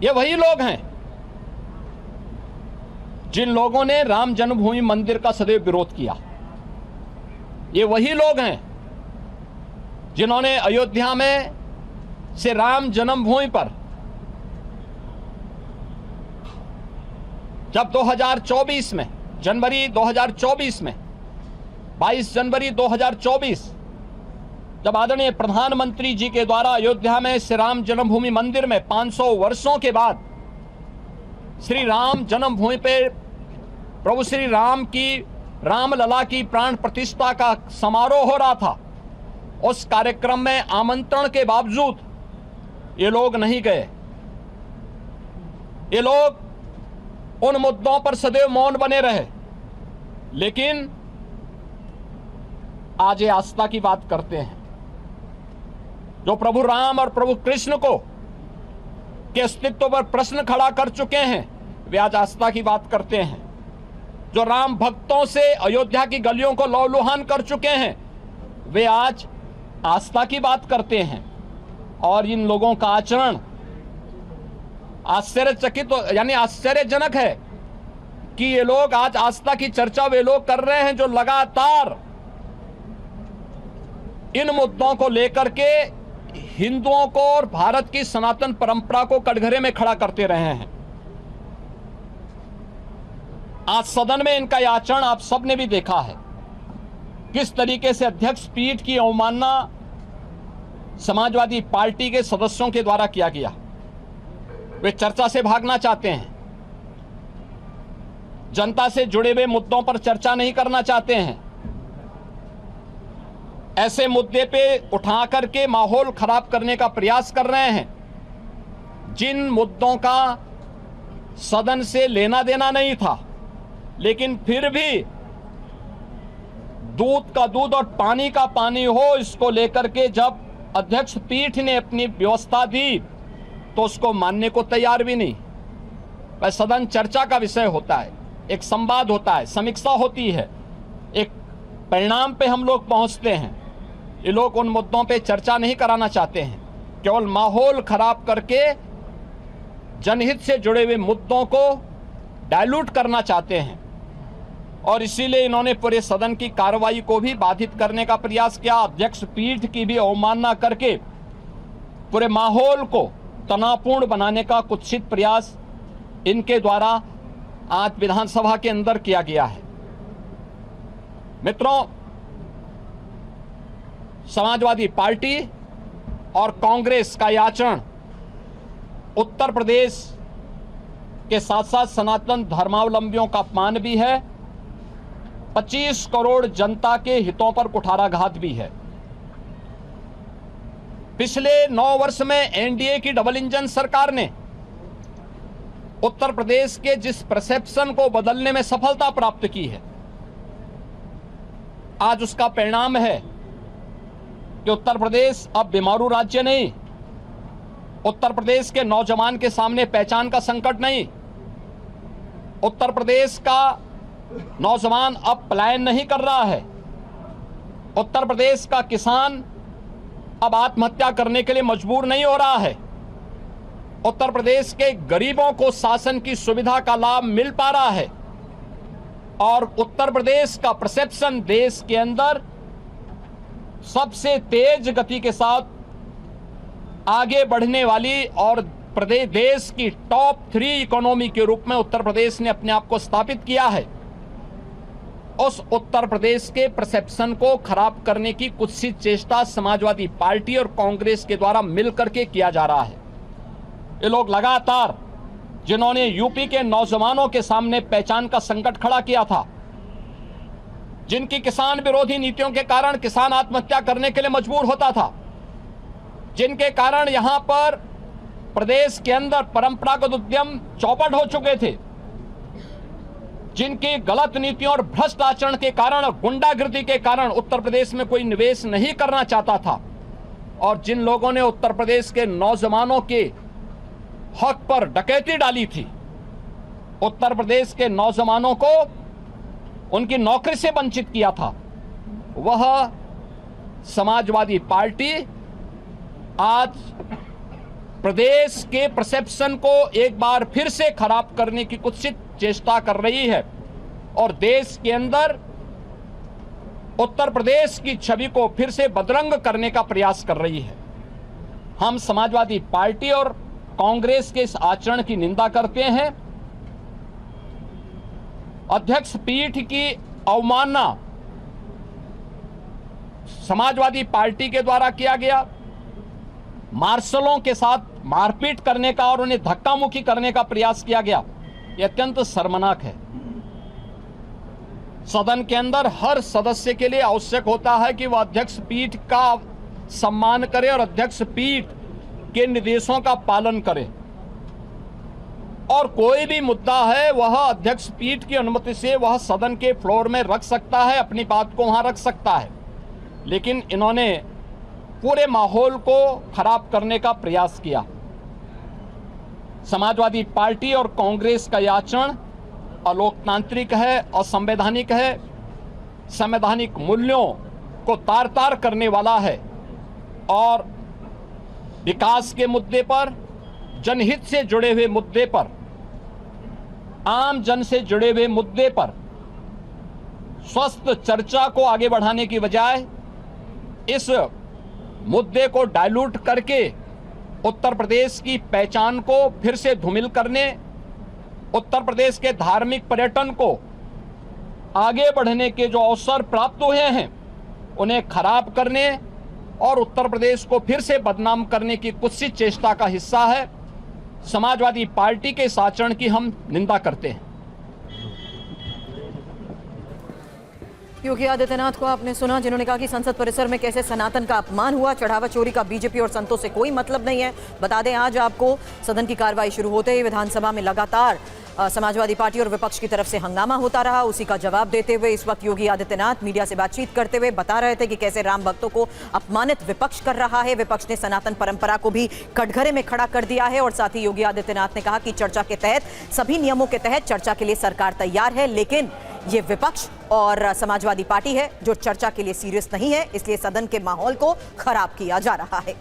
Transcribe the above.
ये वही लोग हैं जिन लोगों ने राम जन्मभूमि मंदिर का सदैव विरोध किया। ये वही लोग हैं जिन्होंने अयोध्या में से राम जन्मभूमि पर जब 2024 में जनवरी 2024 में 22 जनवरी 2024 जब आदरणीय प्रधानमंत्री जी के द्वारा अयोध्या में श्री राम जन्मभूमि मंदिर में 500 वर्षों के बाद श्री राम जन्मभूमि पे प्रभु श्री राम की रामलला की प्राण प्रतिष्ठा का समारोह हो रहा था, उस कार्यक्रम में आमंत्रण के बावजूद ये लोग नहीं गए। ये लोग उन मुद्दों पर सदैव मौन बने रहे, लेकिन आज ये आस्था की बात करते हैं। जो प्रभु राम और प्रभु कृष्ण को के अस्तित्व पर प्रश्न खड़ा कर चुके हैं, वे आज आस्था की बात करते हैं। जो राम भक्तों से अयोध्या की गलियों को लहूलुहान कर चुके हैं, वे आज आस्था की बात करते हैं। और इन लोगों का आचरण आश्चर्यचकित यानी आश्चर्यजनक है कि ये लोग आज आस्था की चर्चा वे लोग कर रहे हैं जो लगातार इन मुद्दों को लेकर के हिंदुओं को और भारत की सनातन परंपरा को कटघरे में खड़ा करते रहे हैं। आज सदन में इनका यह आचरण आप सबने भी देखा है, किस तरीके से अध्यक्ष पीठ की अवमानना समाजवादी पार्टी के सदस्यों के द्वारा किया गया। वे चर्चा से भागना चाहते हैं, जनता से जुड़े हुए मुद्दों पर चर्चा नहीं करना चाहते हैं, ऐसे मुद्दे पे उठा करके माहौल खराब करने का प्रयास कर रहे हैं जिन मुद्दों का सदन से लेना देना नहीं था। लेकिन फिर भी दूध का दूध और पानी का पानी हो, इसको लेकर के जब अध्यक्ष पीठ ने अपनी व्यवस्था दी तो उसको मानने को तैयार भी नहीं। वह सदन चर्चा का विषय होता है, एक संवाद होता है, समीक्षा होती है, एक परिणाम पे हम लोग पहुंचते हैं। ये लोग उन मुद्दों पे चर्चा नहीं कराना चाहते हैं, केवल माहौल खराब करके जनहित से जुड़े हुए मुद्दों को डाइल्यूट करना चाहते हैं। और इसीलिए इन्होंने पूरे सदन की कार्रवाई को भी बाधित करने का प्रयास किया, अध्यक्ष पीठ की भी अवमानना करके पूरे माहौल को तनावपूर्ण बनाने का कुत्सित प्रयास इनके द्वारा आज विधानसभा के अंदर किया गया है। मित्रों, समाजवादी पार्टी और कांग्रेस का यह आचरण उत्तर प्रदेश के साथ साथ सनातन धर्मावलंबियों का अपमान भी है, 25 करोड़ जनता के हितों पर कुठाराघात भी है। पिछले 9 वर्ष में एनडीए की डबल इंजन सरकार ने उत्तर प्रदेश के जिस परसेप्शन को बदलने में सफलता प्राप्त की है, आज उसका परिणाम है कि उत्तर प्रदेश अब बीमारू राज्य नहीं, उत्तर प्रदेश के नौजवान के सामने पहचान का संकट नहीं, उत्तर प्रदेश का नौजवान अब पलायन नहीं कर रहा है, उत्तर प्रदेश का किसान अब आत्महत्या करने के लिए मजबूर नहीं हो रहा है, उत्तर प्रदेश के गरीबों को शासन की सुविधा का लाभ मिल पा रहा है और उत्तर प्रदेश का परसेप्शन देश के अंदर सबसे तेज गति के साथ आगे बढ़ने वाली और प्रदेश देश की टॉप 3 इकोनॉमी के रूप में उत्तर प्रदेश ने अपने आप को स्थापित किया है। उस उत्तर प्रदेश के परसेप्शन को खराब करने की कुत्सित चेष्टा समाजवादी पार्टी और कांग्रेस के द्वारा मिलकर के किया जा रहा है। ये लोग लगातार जिन्होंने यूपी के नौजवानों के सामने पहचान का संकट खड़ा किया था, जिनकी किसान विरोधी नीतियों के कारण किसान आत्महत्या करने के लिए मजबूर होता था, जिनके कारण यहां पर प्रदेश के अंदर परंपरागत उद्यम चौपट हो चुके थे, जिनकी गलत नीतियों और भ्रष्ट आचरण के कारण और गुंडागिर्दी के कारण उत्तर प्रदेश में कोई निवेश नहीं करना चाहता था, और जिन लोगों ने उत्तर प्रदेश के नौजवानों के हक पर डकैती डाली थी, उत्तर प्रदेश के नौजवानों को उनकी नौकरी से वंचित किया था, वह समाजवादी पार्टी आज प्रदेश के परसेप्शन को एक बार फिर से खराब करने की कुत्सित चेष्टा कर रही है और देश के अंदर उत्तर प्रदेश की छवि को फिर से बदरंग करने का प्रयास कर रही है। हम समाजवादी पार्टी और कांग्रेस के इस आचरण की निंदा करते हैं। अध्यक्ष पीठ की अवमानना समाजवादी पार्टी के द्वारा किया गया, मार्शलों के साथ मारपीट करने का और उन्हें धक्का मुक्की करने का प्रयास किया गया, यह अत्यंत शर्मनाक है। सदन के अंदर हर सदस्य के लिए आवश्यक होता है कि वह अध्यक्ष पीठ का सम्मान करे और अध्यक्ष पीठ के निर्देशों का पालन करे और कोई भी मुद्दा है वह अध्यक्ष पीठ की अनुमति से वह सदन के फ्लोर में रख सकता है, अपनी बात को वहां रख सकता है। लेकिन इन्होंने पूरे माहौल को खराब करने का प्रयास किया। समाजवादी पार्टी और कांग्रेस का यह आचरण अलोकतांत्रिक है, असंवैधानिक है, संवैधानिक मूल्यों को तार तार करने वाला है और विकास के मुद्दे पर, जनहित से जुड़े हुए मुद्दे पर, आम जन से जुड़े हुए मुद्दे पर स्वस्थ चर्चा को आगे बढ़ाने की बजाय इस मुद्दे को डाइल्यूट करके उत्तर प्रदेश की पहचान को फिर से धूमिल करने, उत्तर प्रदेश के धार्मिक पर्यटन को आगे बढ़ने के जो अवसर प्राप्त हुए हैं उन्हें खराब करने और उत्तर प्रदेश को फिर से बदनाम करने की कुत्सित चेष्टा का हिस्सा है। समाजवादी पार्टी के इस आचरण की हम निंदा करते हैं। योगी आदित्यनाथ को आपने सुना, जिन्होंने कहा कि संसद परिसर में कैसे सनातन का अपमान हुआ। चढ़ावा चोरी का बीजेपी और संतों से कोई मतलब नहीं है। बता दें, आज आपको सदन की कार्रवाई शुरू होते ही विधानसभा में लगातार समाजवादी पार्टी और विपक्ष की तरफ से हंगामा होता रहा। उसी का जवाब देते हुए इस वक्त योगी आदित्यनाथ मीडिया से बातचीत करते हुए बता रहे थे कि कैसे राम भक्तों को अपमानित विपक्ष कर रहा है। विपक्ष ने सनातन परंपरा को भी कटघरे में खड़ा कर दिया है और साथ ही योगी आदित्यनाथ ने कहा कि चर्चा के तहत, सभी नियमों के तहत चर्चा के लिए सरकार तैयार है, लेकिन ये विपक्ष और समाजवादी पार्टी है जो चर्चा के लिए सीरियस नहीं है, इसलिए सदन के माहौल को खराब किया जा रहा है।